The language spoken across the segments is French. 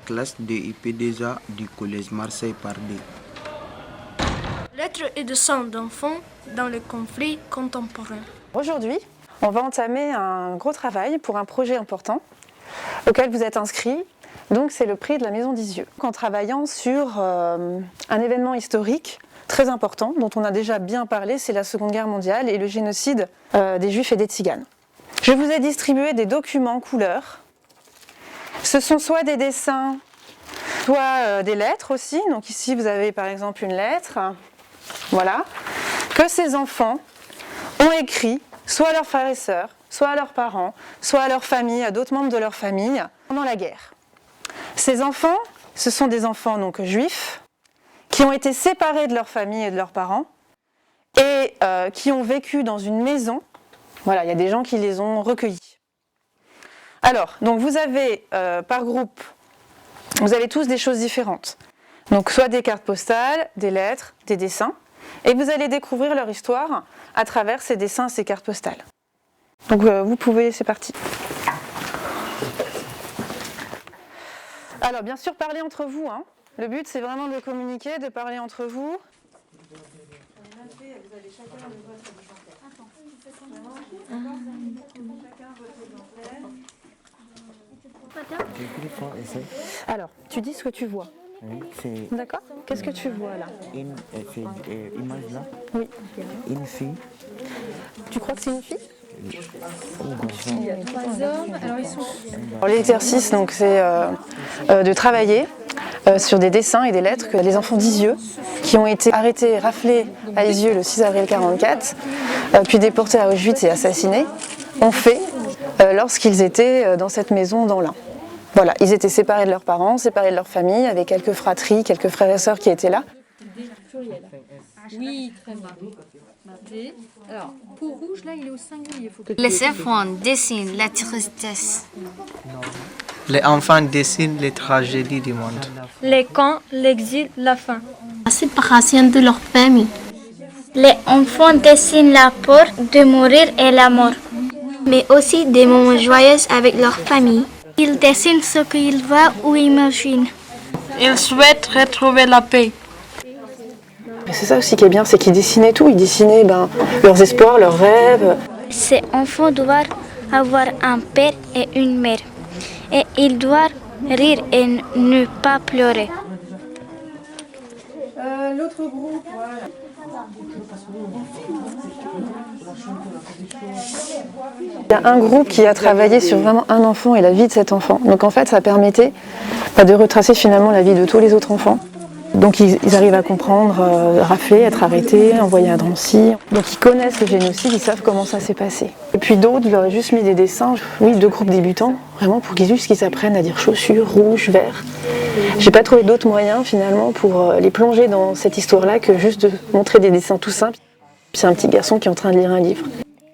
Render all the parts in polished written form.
classe de IP2A du collège Marseille Pardé. Lettres et dessins d'enfants dans les conflits contemporains. Aujourd'hui, on va entamer un gros travail pour un projet important auquel vous êtes inscrits. Donc c'est le prix de la Maison d'Isieux. En travaillant sur un événement historique très important dont on a déjà bien parlé, c'est la Seconde Guerre mondiale et le génocide des Juifs et des Tziganes. Je vous ai distribué des documents couleurs. Ce sont soit des dessins, soit des lettres aussi. Donc ici vous avez par exemple une lettre, voilà, que ces enfants ont écrit soit à leurs frères et sœurs, soit à leurs parents, soit à leur famille, à d'autres membres de leur famille pendant la guerre. Ces enfants, ce sont des enfants donc juifs qui ont été séparés de leur famille et de leurs parents et qui ont vécu dans une maison. Voilà, il y a des gens qui les ont recueillis. Alors, donc vous avez par groupe, vous avez tous des choses différentes. Donc soit des cartes postales, des lettres, des dessins, et vous allez découvrir leur histoire à travers ces dessins, ces cartes postales. Donc vous pouvez, c'est parti. Alors bien sûr, parlez entre vous. Hein. Le but c'est vraiment de communiquer, de parler entre vous. Alors, tu dis ce que tu vois. Oui, d'accord? Qu'est-ce que tu vois là? Une image là. Oui. Une fille. Tu crois que c'est une fille? Il y a 3 hommes. Alors ils sont. L'exercice donc c'est de travailler sur des dessins et des lettres que les enfants d'Isieux, qui ont été arrêtés et raflés à Isieux le 6 avril 1944, puis déportés à Auschwitz et assassinés, ont fait lorsqu'ils étaient dans cette maison dans l'Ain. Voilà, ils étaient séparés de leurs parents, séparés de leur famille, avec quelques fratries, quelques frères et sœurs qui étaient là. Oui, très bien. Alors, pour rouge, là, il est au singulier. Les enfants dessinent la tristesse. Les enfants dessinent les tragédies du monde. Les camps, l'exil, la faim. La séparation de leur famille. Les enfants dessinent la peur de mourir et la mort, mais aussi des moments joyeux avec leur famille. Ils dessinent ce qu'ils voient ou imaginent. Ils souhaitent retrouver la paix. Et c'est ça aussi qui est bien, c'est qu'ils dessinaient tout. Ils dessinaient leurs espoirs, leurs rêves. Ces enfants doivent avoir un père et une mère. Et ils doivent rire et ne pas pleurer. L'autre groupe, voilà. Il y a un groupe qui a travaillé sur vraiment un enfant et la vie de cet enfant. Donc en fait, ça permettait de retracer finalement la vie de tous les autres enfants. Donc ils arrivent à comprendre, rafler, être arrêtés, envoyés à Drancy. Donc ils connaissent le génocide, ils savent comment ça s'est passé. Et puis d'autres, je leur ai juste mis des dessins, oui, de groupes débutants, vraiment pour qu'ils s'apprennent à dire chaussures, rouge, vert. J'ai pas trouvé d'autres moyens finalement pour les plonger dans cette histoire-là que juste de montrer des dessins tout simples. C'est un petit garçon qui est en train de lire un livre.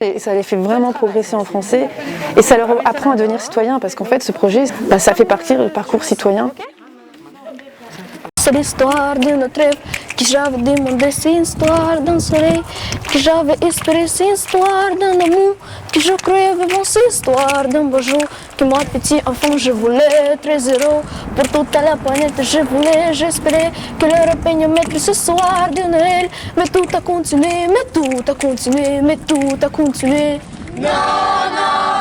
Et ça les fait vraiment progresser en français et ça leur apprend à devenir citoyens parce qu'en fait ce projet, ça fait partie du parcours citoyen. C'est l'histoire de notre rêve que j'avais demandé, c'est l'histoire d'un soleil que j'avais espéré, c'est l'histoire d'un amour que je croyais vivant, c'est l'histoire d'un beau jour que moi petit enfant je voulais être heureux pour toute la planète, j'espérais que le peigne mettre ce soir de Noël, mais tout a continué, mais tout a continué. Non,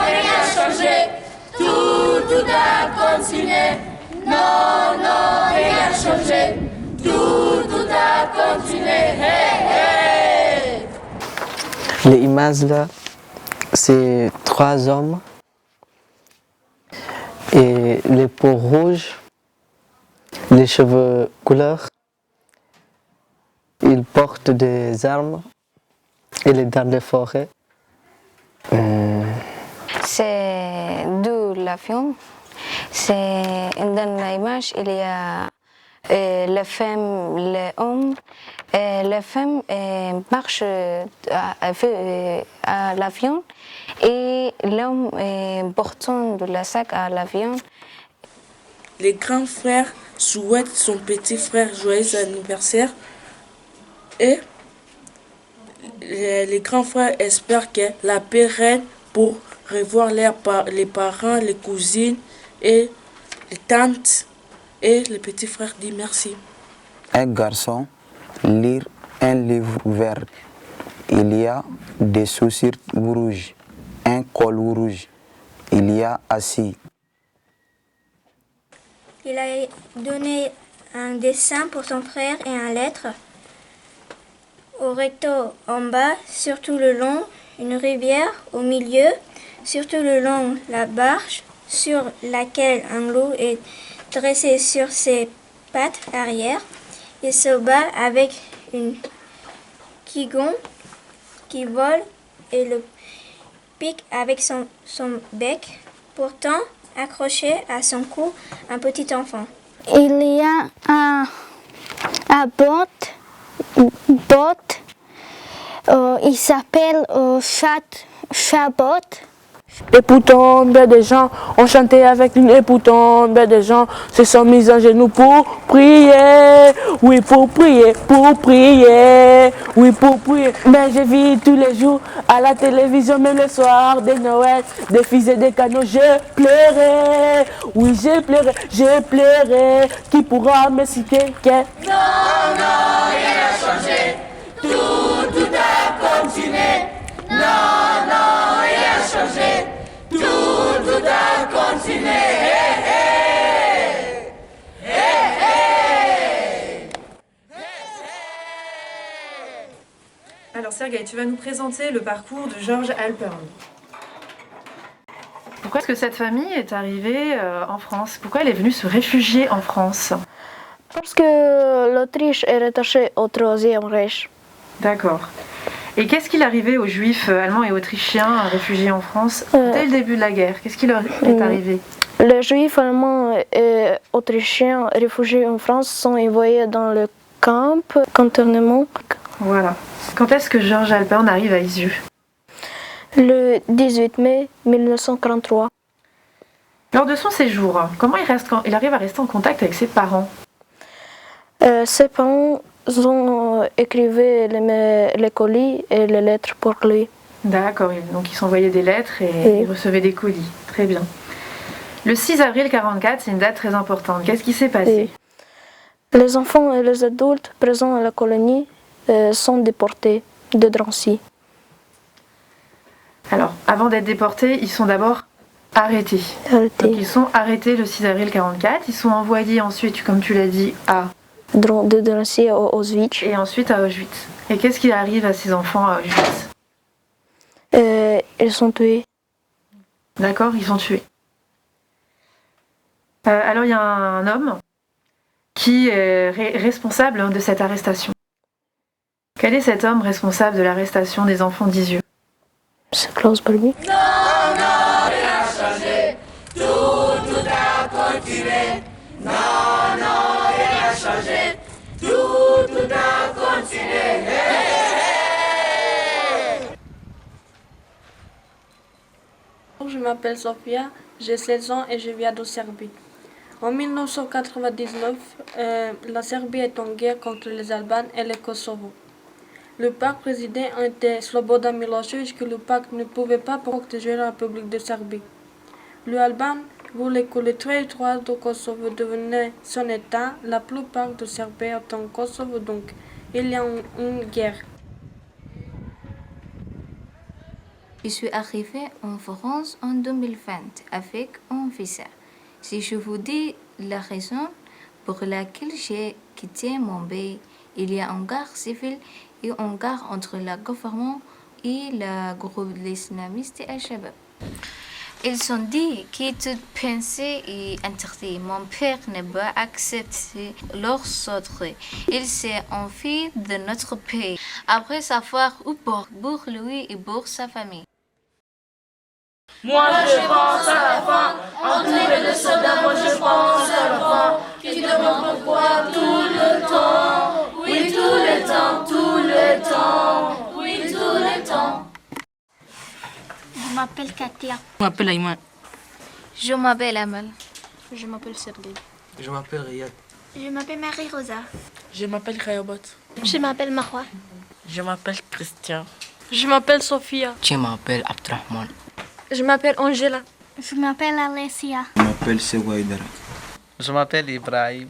rien n'a changé, tout a continué. Non, rien n'a changé, tout a continué. Hey, hey. Les images là, c'est 3 hommes et les peaux rouges, les cheveux couleur. Ils portent des armes, ils sont dans les forêts. C'est de l'avion. Dans l'image, il y a la femme, l'homme. La femme marche à l'avion et l'homme portant de la sac à l'avion. Les grands frères souhaitent son petit frère joyeux anniversaire et les grands frères espèrent que la paix règne pour revoir les parents, les cousines et les tantes Et le petit frère dit merci. Un garçon lit un livre vert. Il y a des chaussures rouges, un col rouge. Il y a assis. Il a donné un dessin pour son frère et un lettre. Au recto en bas, sur tout le long, une rivière au milieu, sur tout le long, la barge sur laquelle un loup est dressé sur ses pattes arrière. Il se bat avec une quigon qui vole et le pique avec son bec, pourtant accroché à son cou un petit enfant. Il y a un bot. Il s'appelle Chabot. Époutante, ben des gens ont chanté avec une époutante, ben des gens se sont mis en genoux pour prier, oui pour prier, oui pour prier. Ben j'ai vu tous les jours à la télévision, même le soir de Noël, des fils et des canons, je pleurais, oui je pleurais, qui pourra me citer que... Non, non, rien n'a changé, tout a continué, non, non, rien n'a changé, tout a continué. Alors Sergueï, tu vas nous présenter le parcours de Georges Halpern. Pourquoi est-ce que cette famille est arrivée en France? Pourquoi elle est venue se réfugier en France? Parce que l'Autriche est rattachée au Troisième Reich. D'accord. Et qu'est-ce qu'il arrivait aux Juifs allemands et autrichiens réfugiés en France dès le début de la guerre? Qu'est-ce qui leur est arrivé? Les Juifs allemands et autrichiens réfugiés en France sont envoyés dans le camp d'internement. Voilà. Quand est-ce que Georges Halpern arrive à Isieux? Le 18 mai 1943. Lors de son séjour, comment il arrive à rester en contact avec ses parents? Ses parents ont écrit les colis et les lettres pour lui. D'accord, donc ils s'envoyaient des lettres et ils recevaient des colis. Très bien. Le 6 avril 1944, c'est une date très importante. Qu'est-ce qui s'est passé? Les enfants et les adultes présents à la colonie sont déportés de Drancy. Alors, avant d'être déportés, ils sont d'abord arrêtés. Donc, ils sont arrêtés le 6 avril 1944. Ils sont envoyés ensuite, comme tu l'as dit, de Drancy à Auschwitz. Et ensuite à Auschwitz. Et qu'est-ce qui arrive à ces enfants à Auschwitz? Ils sont tués. D'accord, ils sont tués. Alors, il y a un homme qui est responsable de cette arrestation. Quel est cet homme responsable de l'arrestation des enfants d'Isieux? C'est Klaus Barbie. Non, non, rien n'a changé, tout a continué. Non, non, rien n'a changé, tout a continué. Je m'appelle Sofia, j'ai 16 ans et je viens de Serbie. En 1999, la Serbie est en guerre contre les Albanes et le Kosovo. Le pacte président était Slobodan Milosevic que le pacte ne pouvait pas protéger la République de Serbie. Le Alban voulait que le territoire du Kosovo devienne son État. La plupart des Serbes sont en Kosovo, donc il y a une guerre. Je suis arrivée en France en 2020 avec un visa. Si je vous dis la raison pour laquelle j'ai quitté mon pays, il y a une guerre civile et une guerre entre le gouvernement et le groupe islamiste Al-Shabaab. Ils ont dit que toute pensée est interdite. Mon père ne peut accepter leur ordre. Il s'est enfui de notre pays après avoir eu peur pour lui et pour sa famille. Moi je pense à la fin, entouré de soldats, moi je pense à l'enfant qui demande pourquoi tout le temps, oui tout le temps, oui tout le temps. Je m'appelle Katia. Je m'appelle Ayman. Je m'appelle Amal. Je m'appelle Sergei. Je m'appelle Riyad. Je m'appelle Marie-Rosa. Je m'appelle Khayobot. Je m'appelle Marwa. Je m'appelle Christian. Je m'appelle Sophia. Je m'appelle Abdrahman. Je m'appelle Angela. Je m'appelle Alessia. Je m'appelle Seguaidara. Je m'appelle Ibrahim.